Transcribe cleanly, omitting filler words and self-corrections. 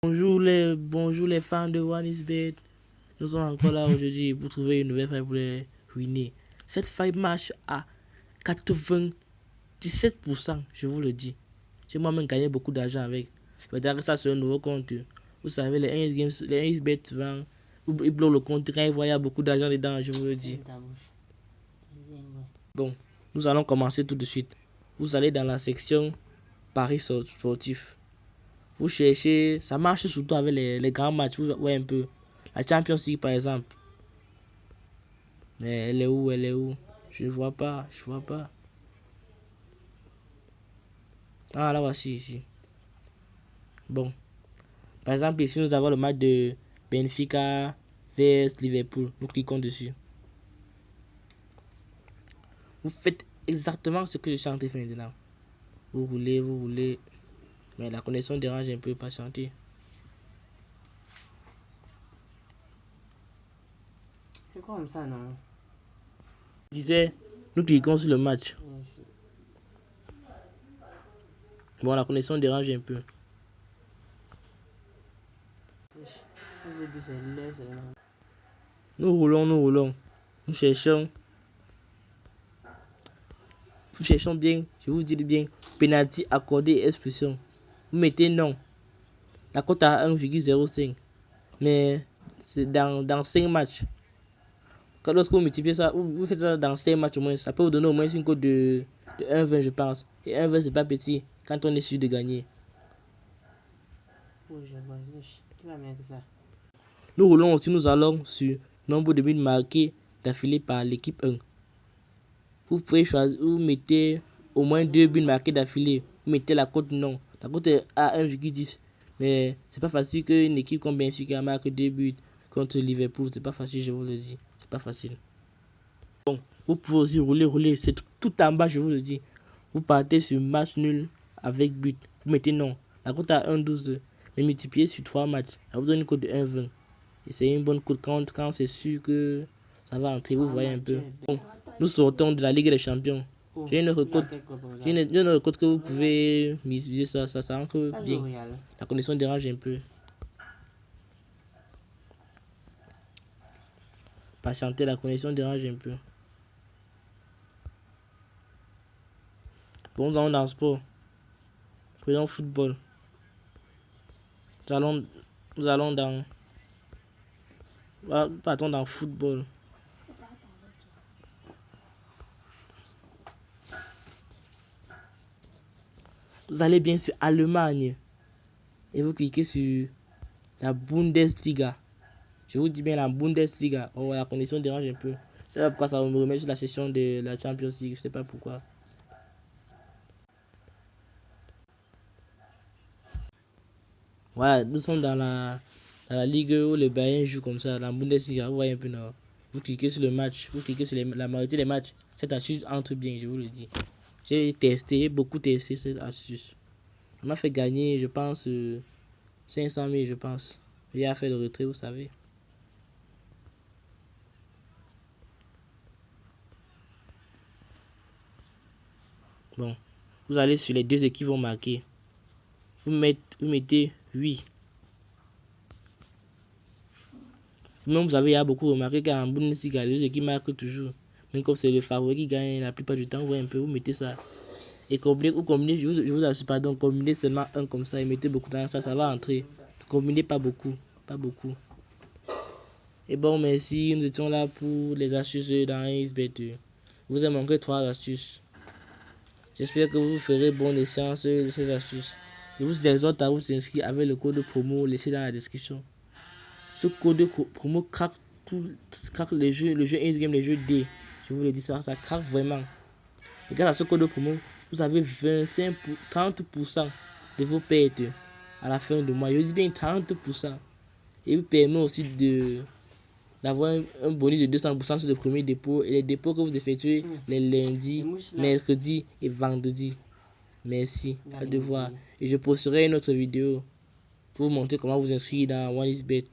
Bonjour les fans de OneXBet. Nous sommes encore là aujourd'hui pour trouver une nouvelle faille pour les ruiner. Cette faille marche à 97%, je vous le dis. J'ai moi-même gagné beaucoup d'argent avec. Je vais dire que ça sur un nouveau compte. Vous savez, les 1xBet, ils bloquent le compte quand ils voient qu'il y a beaucoup d'argent dedans, je vous le dis. Bon, nous allons commencer tout de suite. Vous allez dans la section Paris sportif. Vous cherchez, ça marche surtout avec les grands matchs, vous voyez un peu. La Champions League par exemple. Mais elle est où? Je ne vois pas. Ah, la voici ici. Bon. Par exemple, ici nous avons le match de Benfica vs Liverpool. Nous cliquons dessus. Vous faites exactement ce que je suis en train de faire maintenant. Vous roulez. Mais la connexion dérange un peu, patientez. C'est comme ça, non? Je disais, nous cliquons sur le match. Bon, la connexion dérange un peu. Nous roulons. Nous cherchons bien, je vous dis bien, penalty accordé et expulsion. Vous mettez non. La cote à 1,05. Mais c'est dans 5 matchs. Lorsque vous multipliez ça, vous faites ça dans 5 matchs au moins, ça peut vous donner au moins une cote de 1,20 je pense. Et 1,20 c'est pas petit quand on est sûr de gagner. Nous roulons aussi, nous allons sur nombre de buts marqués d'affilée par l'équipe 1. Vous pouvez choisir, vous mettez au moins 2 buts marqués d'affilée. Vous mettez la cote non. La cote est à 1,10. Mais c'est pas facile qu'une équipe comme Benfica marque 2 buts contre Liverpool. C'est pas facile, je vous le dis. C'est pas facile. Bon, vous pouvez aussi rouler. C'est tout en bas, je vous le dis. Vous partez sur match nul avec but. Vous mettez non. La cote à 1,12. Mais multiplié sur 3 matchs. Ça vous donne une cote de 1,20. Et c'est une bonne cote quand c'est sûr que ça va entrer. Vous voyez un peu. Bon, nous sortons de la Ligue des Champions. J'ai une autre cote que vous pouvez miser, ça entre bien. La connexion dérange un peu. Patientez, la connexion dérange un peu. Bon, nous allons dans le sport. Prenons football. Nous allons dans... Partons dans football. Vous allez bien sur Allemagne. Et vous cliquez sur la Bundesliga. Je vous dis bien la Bundesliga. Oh, la connexion dérange un peu. C'est pas pourquoi ça me remet sur la session de la Champions League. Je sais pas pourquoi. Voilà, nous sommes dans la ligue où les Bayern jouent comme ça. La Bundesliga, vous voyez un peu, non? Vous cliquez sur le match. Vous cliquez sur la majorité des matchs. Cette astuce entre bien, je vous le dis. J'ai beaucoup testé cette astuce. Ça m'a fait gagner, je pense, 500 000, je pense. J'ai fait le retrait, vous savez. Bon, vous allez sur les deux équipes qui vont marquer. Vous mettez 8. Même vous avez beaucoup remarqué qu'en Bundesliga, les deux équipes marquent toujours. Même comme c'est le favori qui gagne la plupart du temps, vous voyez un peu, vous mettez ça. Et combinez, je vous assure, pardon, combinez seulement un comme ça et mettez beaucoup dans ça, ça va entrer. Combinez pas beaucoup. Et bon, merci, nous étions là pour les astuces dans XBet. Je vous ai montré 3 astuces. J'espère que vous ferez bonne échange de ces astuces. Je vous exhorte à vous inscrire avec le code promo laissé dans la description. Ce code promo craque les jeux X-Game, les jeux D. Je vous le dis, ça craque vraiment. Et grâce à ce code promo, vous avez 30% de vos pertes à la fin du mois. Je dis bien 30%. Et vous permet aussi d'avoir un bonus de 200% sur le premier dépôt et les dépôts que vous effectuez les lundis, mercredis et vendredis. Merci, à devoir. Et je posterai une autre vidéo pour vous montrer comment vous inscrire dans OneXBet.